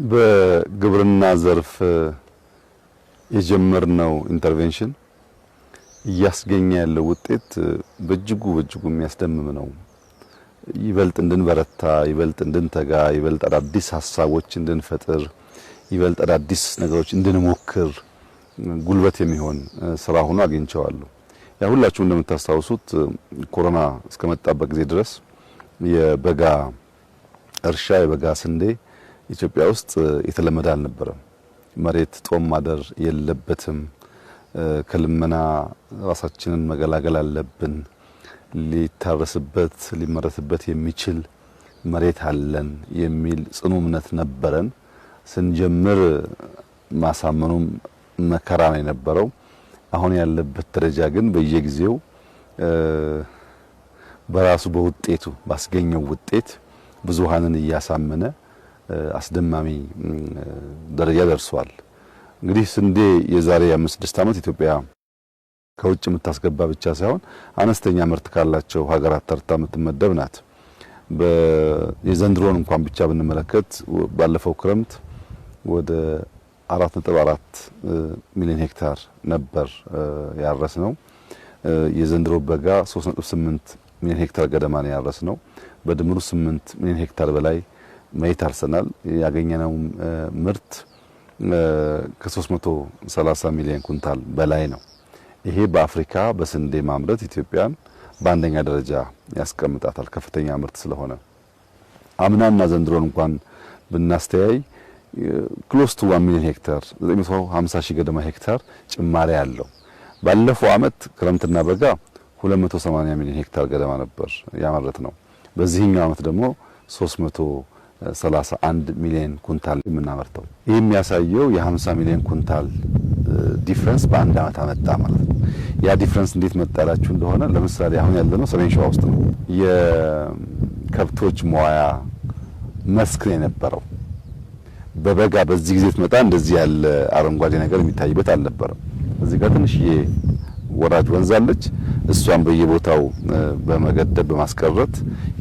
በግብርና ዘርፍ የጀመርነው ኢንተርቬንሽን እያስገኘ ያለው ውጤት በእጅጉ የሚያስደምም ነው። ይበልጥ እንድንበረታ፣ ይበልጥ እንድንተጋ፣ ይበልጥ አዳዲስ ሐሳቦች እንድንፈጥር፣ ይበልጥ አዳዲስ ነገሮች እንድንሞክር ጉልበት የሚሆን ስራ ሆኖ አግኝቼዋለሁ። ያ ሁላችሁ እንደምታስታውሱት ኮሮና እስከመጣበት ጊዜ ድረስ የበጋ እርሻ የበጋ ስንዴ ኢትዮጵያ ውስጥ የተለመደ አልነበረም። መሬት ጦም ማደር የለበትም። ከልመና ራሳችንን መገላገል አለብን። ሊታረስበት ሊመረትበት የሚችል መሬት አለን የሚል ጽኑ እምነት ነበረን። ስንጀምር ማሳመኑም መከራ ነው የነበረው። አሁን ያለበት ደረጃ ግን በየጊዜው በራሱ በውጤቱ ባስገኘው ውጤት ብዙሃንን እያሳመነ አስደማሚ ደረጃ ደርሷል። እንግዲህ ስንዴ የዛሬ 5-6 ዓመት ኢትዮጵያ ከውጭ የምታስገባ ብቻ ሳይሆን አነስተኛ ምርት ካላቸው ሀገራት ተርታ የምትመደብ ናት። የዘንድሮን እንኳን ብቻ ብንመለከት ባለፈው ክረምት ወደ 4.4 ሚሊዮን ሄክታር ነበር ያረስነው። የዘንድሮ በጋ 3.8 ሚሊዮን ሄክታር ገደማ ነው ያረስነው። በድምሩ 8 ሚሊዮን ሄክታር በላይ መሬት አርሰናል። ያገኘነው ምርት ከ330 ሚሊዮን ኩንታል በላይ ነው። ይሄ በአፍሪካ በስንዴ ማምረት ኢትዮጵያን በአንደኛ ደረጃ ያስቀምጣታል፣ ከፍተኛ ምርት ስለሆነ። አምናና ዘንድሮን እንኳን ብናስተያይ ክሎስ ቱ 1 ሚሊዮን ሄክታር 950 ሺህ ገደማ ሄክታር ጭማሪ አለው። ባለፈው አመት ክረምትና በጋ 280 ሚሊዮን ሄክታር ገደማ ነበር ያመረት ነው። በዚህኛው አመት ደግሞ 331 ሚሊዮን ኩንታል የምናመርተው። ይህ የሚያሳየው የ50 ሚሊዮን ኩንታል ዲፍረንስ በአንድ አመት አመጣ ማለት ነው። ያ ዲፍረንስ እንዴት መጣላችሁ እንደሆነ ለምሳሌ አሁን ያለነው ሰሜን ሸዋ ውስጥ ነው። የከብቶች መዋያ መስክ ነው የነበረው። በበጋ በዚህ ጊዜ ትመጣ እንደዚህ ያለ አረንጓዴ ነገር የሚታይበት አልነበረም። እዚህ ጋር ትንሽዬ ወራጅ ወንዝ አለች። እሷን በየቦታው በመገደብ በማስቀረት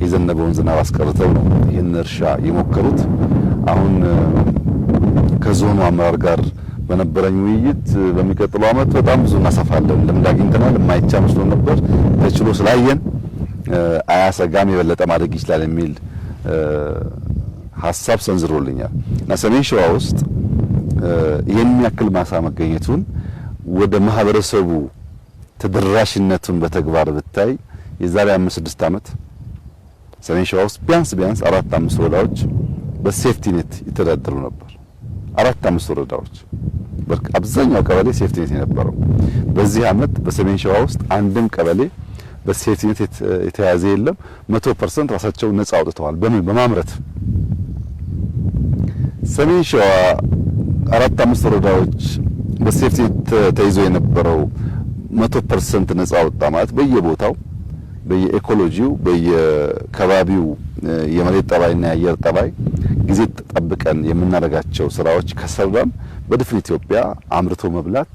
የዘነበውን ዝናብ አስቀርተው ነው ይህን እርሻ የሞከሩት። አሁን ከዞኑ አመራር ጋር በነበረኝ ውይይት በሚቀጥለው አመት በጣም ብዙ እናሰፋለን፣ ልምድ አግኝተናል። የማይቻ መስሎ ነበር፣ ተችሎ ስላየን አያሰጋም፣ የበለጠ ማድረግ ይችላል የሚል ሐሳብ ሰንዝሮልኛል እና ሰሜን ሸዋ ውስጥ ይሄን ያክል ማሳ መገኘቱን ወደ ማህበረሰቡ ተደራሽነቱን በተግባር ብታይ የዛሬ 5-6 ዓመት ሰሜን ሸዋ ውስጥ ቢያንስ 4-5 ወረዳዎች በሴፍቲ ኔት ይተዳደሩ ነበር። 4-5 ወረዳዎች አብዛኛው ቀበሌ ሴፍቲ ኔት የነበረው። በዚህ አመት በሰሜን ሸዋ ውስጥ አንድም ቀበሌ በሴፍቲ ኔት የተያዘ የለም። 100% ራሳቸው ነፃ አውጥተዋል። በማምረት ሰሜን ሸዋ 4-5 ወረዳዎች በሴፍቲ ኔት ተይዞ የነበረው 100% ነፃ ወጣ ማለት በየቦታው በየኢኮሎጂው በየከባቢው የመሬት ጠባይና የአየር ጠባይ ጊዜ ተጠብቀን የምናደርጋቸው ስራዎች ከሰራን በድፍን ኢትዮጵያ አምርቶ መብላት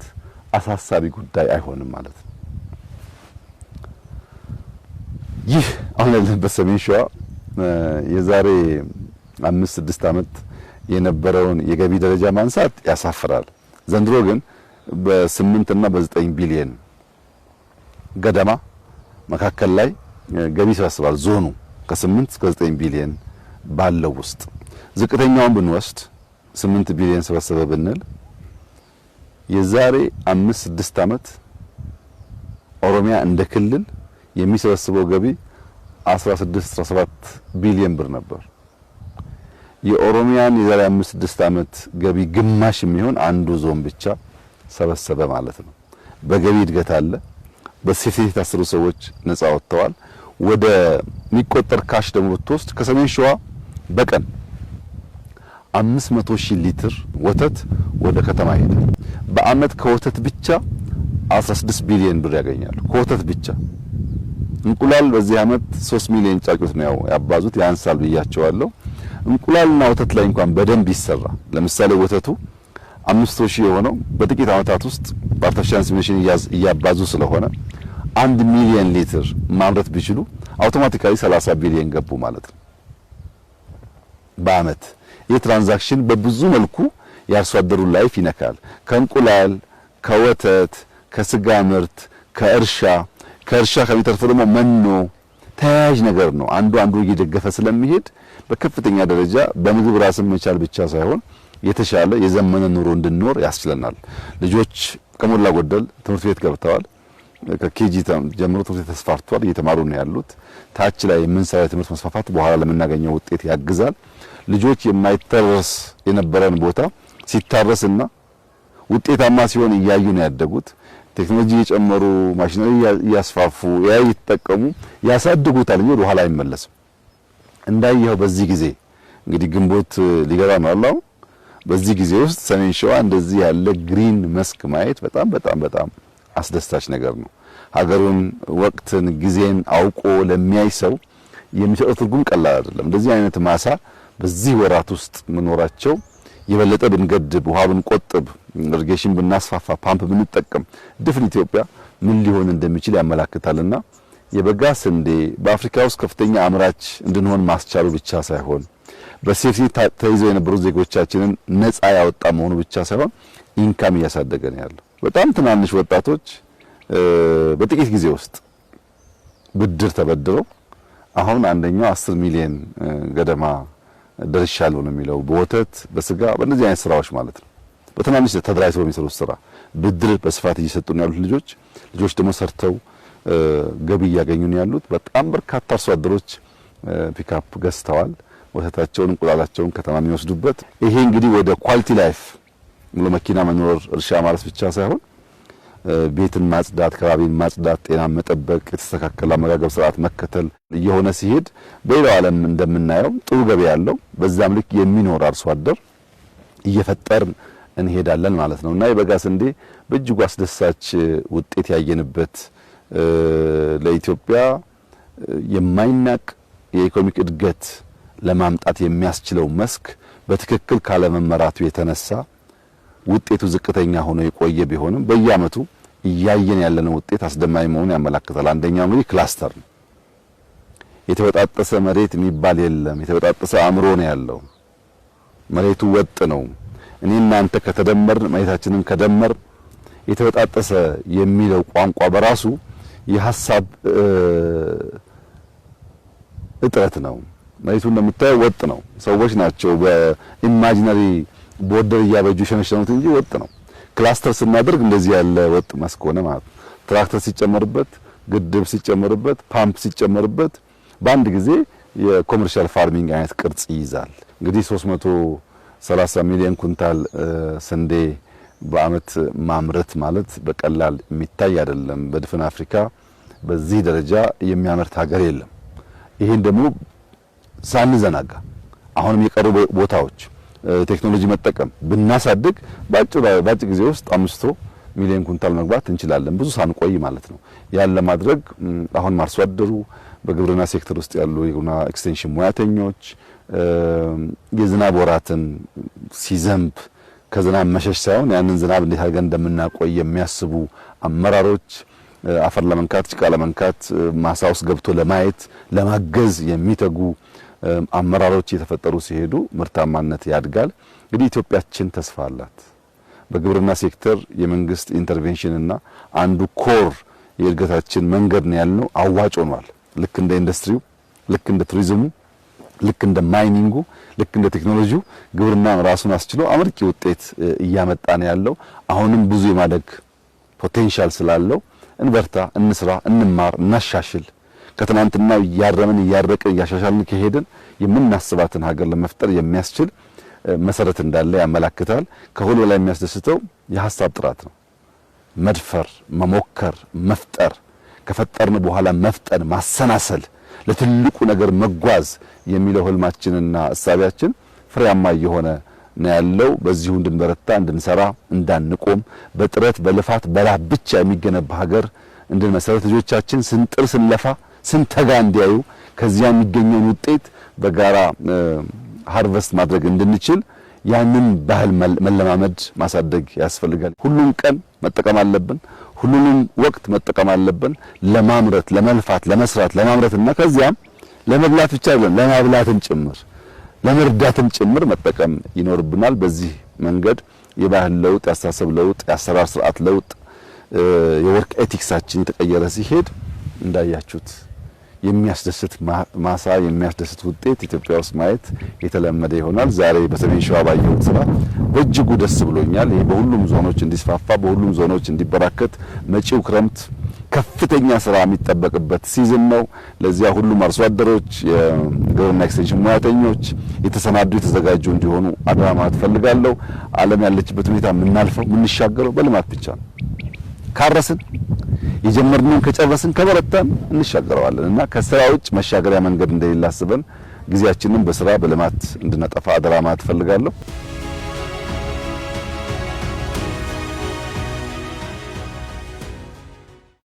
አሳሳቢ ጉዳይ አይሆንም ማለት ነው። ይህ አሁን ያለንበት ሰሜን ሸዋ የዛሬ 5-6 ዓመት የነበረውን የገቢ ደረጃ ማንሳት ያሳፍራል። ዘንድሮ ግን በ8 እና በ9 ቢሊዮን ገደማ መካከል ላይ ገቢ ይሰበስባል ዞኑ ከ8 እስከ 9 ቢሊዮን ባለው ውስጥ። ዝቅተኛውን ብንወስድ 8 ቢሊዮን ሰበሰበ ብንል የዛሬ 5-6 ዓመት ኦሮሚያ እንደ ክልል የሚሰበስበው ገቢ 16-17 ቢሊዮን ብር ነበር። የኦሮሚያን የዛሬ 5-6 ዓመት ገቢ ግማሽ የሚሆን አንዱ ዞን ብቻ ሰበሰበ ማለት ነው። በገቢ እድገት አለ። በሴፍቲ የታሰሩ ሰዎች ነፃ ወጥተዋል። ወደ የሚቆጠር ካሽ ደግሞ ብትወስድ ከሰሜን ሸዋ በቀን 500,000 ሊትር ወተት ወደ ከተማ ይሄዳል። በአመት ከወተት ብቻ 16 ቢሊዮን ብር ያገኛሉ። ከወተት ብቻ። እንቁላል በዚህ አመት 3 ሚሊዮን ጫጩት ነው ያባዙት፣ ያንሳል ብያቸዋለሁ። እንቁላልና ወተት ላይ እንኳን በደንብ ይሰራ። ለምሳሌ ወተቱ 500,000 የሆነው በጥቂት አመታት ውስጥ በአርቲፊሻል ኢንሴሚኔሽን እያባዙ ስለሆነ 1 ሚሊዮን ሊትር ማምረት ቢችሉ አውቶማቲካሊ 30 ቢሊዮን ገቡ ማለት ነው በአመት። ይህ ትራንዛክሽን በብዙ መልኩ የአርሶ አደሩን ላይፍ ይነካል። ከእንቁላል፣ ከወተት፣ ከስጋ ምርት፣ ከእርሻ ከሚተርፈው ደግሞ መኖ ተያያዥ ነገር ነው። አንዱ እየደገፈ ስለሚሄድ በከፍተኛ ደረጃ በምግብ ራስን መቻል ብቻ ሳይሆን የተሻለ የዘመነ ኑሮ እንድንኖር ያስችለናል። ልጆች ከሞላ ጎደል ትምህርት ቤት ገብተዋል። ከኬጂ ጀምሮ ትምህርት ቤት ተስፋፍቷል፣ እየተማሩ ነው ያሉት። ታች ላይ የምንሰራው የትምህርት መስፋፋት በኋላ ለምናገኘው ውጤት ያግዛል። ልጆች የማይታረስ የነበረን ቦታ ሲታረስና ውጤታማ ሲሆን እያዩ ነው ያደጉት። ቴክኖሎጂ እየጨመሩ ማሽነሪ እያስፋፉ እየተጠቀሙ ያሳድጉታል እንጂ ወደ ኋላ አይመለስም። እንዳየው በዚህ ጊዜ እንግዲህ ግንቦት ሊገባ ነው አላው። በዚህ ጊዜ ውስጥ ሰሜን ሸዋ እንደዚህ ያለ ግሪን መስክ ማየት በጣም አስደሳች ነገር ነው። ሀገሩን፣ ወቅትን፣ ጊዜን አውቆ ለሚያይ ሰው የሚሰጠው ትርጉም ቀላል አይደለም። እንደዚህ አይነት ማሳ በዚህ ወራት ውስጥ መኖራቸው የበለጠ ብንገድብ፣ ውሃ ብንቆጥብ፣ ኢሪጌሽን ብናስፋፋ፣ ፓምፕ ብንጠቀም ድፍን ኢትዮጵያ ምን ሊሆን እንደሚችል ያመላክታልና የበጋ ስንዴ በአፍሪካ ውስጥ ከፍተኛ አምራች እንድንሆን ማስቻሉ ብቻ ሳይሆን በሴፍቲ ተይዘው የነበሩ ዜጎቻችንን ነፃ ያወጣ መሆኑ ብቻ ሳይሆን ኢንካም እያሳደገ ነው ያለው። በጣም ትናንሽ ወጣቶች በጥቂት ጊዜ ውስጥ ብድር ተበድረው አሁን አንደኛው 10 ሚሊዮን ገደማ ደርሻለሁ ነው የሚለው። በወተት በስጋ በእነዚህ አይነት ስራዎች ማለት ነው። በትናንሽ ተደራጅተው የሚሰሩት ስራ ብድር በስፋት እየሰጡ ነው ያሉት ልጆች ደግሞ ሰርተው ገቢ እያገኙ ነው ያሉት። በጣም በርካታ አርሶ አደሮች ፒክአፕ ገዝተዋል። ወተታቸውን እንቁላላቸውን ከተማ የሚወስዱበት። ይሄ እንግዲህ ወደ ኳሊቲ ላይፍ ሙሉ መኪና መኖር እርሻ ማለት ብቻ ሳይሆን ቤትን ማጽዳት፣ ከባቢን ማጽዳት፣ ጤና መጠበቅ፣ የተስተካከለ አመጋገብ ስርዓት መከተል እየሆነ ሲሄድ በሌላው ዓለም እንደምናየው ጥሩ ገበያ ያለው በዛም ልክ የሚኖር አርሶ አደር እየፈጠርን እንሄዳለን ማለት ነውና የበጋ ስንዴ በእጅጉ አስደሳች ውጤት ያየንበት ለኢትዮጵያ የማይናቅ የኢኮኖሚክ እድገት ለማምጣት የሚያስችለው መስክ በትክክል ካለመመራቱ የተነሳ ውጤቱ ዝቅተኛ ሆኖ የቆየ ቢሆንም በየዓመቱ እያየን ያለነው ውጤት አስደማሚ መሆኑን ያመለክታል። አንደኛው እንግዲህ ክላስተር ነው። የተበጣጠሰ መሬት የሚባል የለም። የተበጣጠሰ አእምሮ ነው ያለው። መሬቱ ወጥ ነው። እኔ እናንተ ከተደመርን መሬታችንን ከደመር የተበጣጠሰ የሚለው ቋንቋ በራሱ የሐሳብ እጥረት ነው። መሬቱ እንደምታየው ወጥ ነው። ሰዎች ናቸው በኢማጂነሪ ቦርደር እያበጁ ሸነሸኑት እንጂ ወጥ ነው። ክላስተር ስናደርግ እንደዚህ ያለ ወጥ መስክ ሆነ ማለት ነው። ትራክተር ሲጨመርበት፣ ግድብ ሲጨመርበት፣ ፓምፕ ሲጨመርበት በአንድ ጊዜ የኮመርሻል ፋርሚንግ አይነት ቅርጽ ይይዛል። እንግዲህ 330 ሚሊዮን ኩንታል ስንዴ በአመት ማምረት ማለት በቀላል የሚታይ አይደለም። በድፍን አፍሪካ በዚህ ደረጃ የሚያመርት ሀገር የለም። ይሄን ደግሞ ሳንዘናጋ አሁንም የቀሩ ቦታዎች ቴክኖሎጂ መጠቀም ብናሳድግ ባጭር ጊዜ ውስጥ 500 ሚሊዮን ኩንታል መግባት እንችላለን፣ ብዙ ሳንቆይ ማለት ነው። ያን ለማድረግ አሁን አርሶ አደሩ በግብርና ሴክተር ውስጥ ያሉ የግብርና ኤክስቴንሽን ሙያተኞች የዝናብ ወራትን ሲዘንብ ከዝናብ መሸሽ ሳይሆን ያንን ዝናብ እንዴት አድርገን እንደምናቆይ የሚያስቡ አመራሮች፣ አፈር ለመንካት ጭቃ ለመንካት ማሳ ውስጥ ገብቶ ለማየት ለማገዝ የሚተጉ አመራሮች የተፈጠሩ ሲሄዱ ምርታማነት ያድጋል። እንግዲህ ኢትዮጵያችን ተስፋ አላት። በግብርና ሴክተር የመንግስት ኢንተርቬንሽን እና አንዱ ኮር የእድገታችን መንገድ ነው ያልነው አዋጭ ሆኗል። ልክ እንደ ኢንዱስትሪው፣ ልክ እንደ ቱሪዝሙ፣ ልክ እንደ ማይኒንጉ፣ ልክ እንደ ቴክኖሎጂው ግብርና ራሱን አስችሎ አመርቂ ውጤት እያመጣ ነው ያለው። አሁንም ብዙ የማደግ ፖቴንሻል ስላለው እንበርታ፣ እንስራ፣ እንማር፣ እናሻሽል። ከትናንትና እያረምን እያረቅን እያሻሻልን ከሄድን የምናስባትን ሀገር ለመፍጠር የሚያስችል መሰረት እንዳለ ያመላክታል። ከሁሉ በላይ የሚያስደስተው የሐሳብ ጥራት ነው። መድፈር፣ መሞከር፣ መፍጠር፣ ከፈጠርን በኋላ መፍጠን፣ ማሰናሰል፣ ለትልቁ ነገር መጓዝ የሚለው ህልማችንና እሳቢያችን ፍሬያማ እየሆነ ነው ያለው። በዚሁ እንድንበረታ፣ እንድንሰራ፣ እንዳንቆም በጥረት በልፋት በላብ ብቻ የሚገነባ ሀገር እንድንመሰረት ልጆቻችን ስንጥር ስንለፋ ስንተጋ እንዲያዩ ከዚያ የሚገኘውን ውጤት በጋራ ሃርቨስት ማድረግ እንድንችል ያንን ባህል መለማመድ ማሳደግ ያስፈልጋል። ሁሉን ቀን መጠቀም አለብን። ሁሉንም ወቅት መጠቀም አለብን። ለማምረት፣ ለመልፋት፣ ለመስራት፣ ለማምረትና ከዚያም ለመብላት ብቻ አይደለም ለማብላትም ጭምር ለመርዳትም ጭምር መጠቀም ይኖርብናል። በዚህ መንገድ የባህል ለውጥ፣ የአስተሳሰብ ለውጥ፣ የአሰራር ስርዓት ለውጥ፣ የወርክ ኤቲክሳችን የተቀየረ ሲሄድ እንዳያችሁት የሚያስደስት ማሳ የሚያስደስት ውጤት ኢትዮጵያ ውስጥ ማየት የተለመደ ይሆናል። ዛሬ በሰሜን ሸዋ ባየሁት ስራ በእጅጉ ደስ ብሎኛል። ይሄ በሁሉም ዞኖች እንዲስፋፋ በሁሉም ዞኖች እንዲበራከት መጪው ክረምት ከፍተኛ ስራ የሚጠበቅበት ሲዝን ነው። ለዚያ ሁሉም አርሶ አደሮች፣ የግብርና ኤክስቴንሽን ሙያተኞች የተሰናዱ የተዘጋጁ እንዲሆኑ አደራ ማለት ፈልጋለሁ። ዓለም ያለችበት ሁኔታ የምናልፈው የምንሻገረው በልማት ብቻ ነው። ካረስን የጀመርነውን ከጨረስን ከበረታን እንሻገረዋለን እና ከስራ ውጭ መሻገሪያ መንገድ እንደሌለ አስበን ጊዜያችንን በስራ በልማት እንድናጠፋ አደራ ማለት ፈልጋለሁ።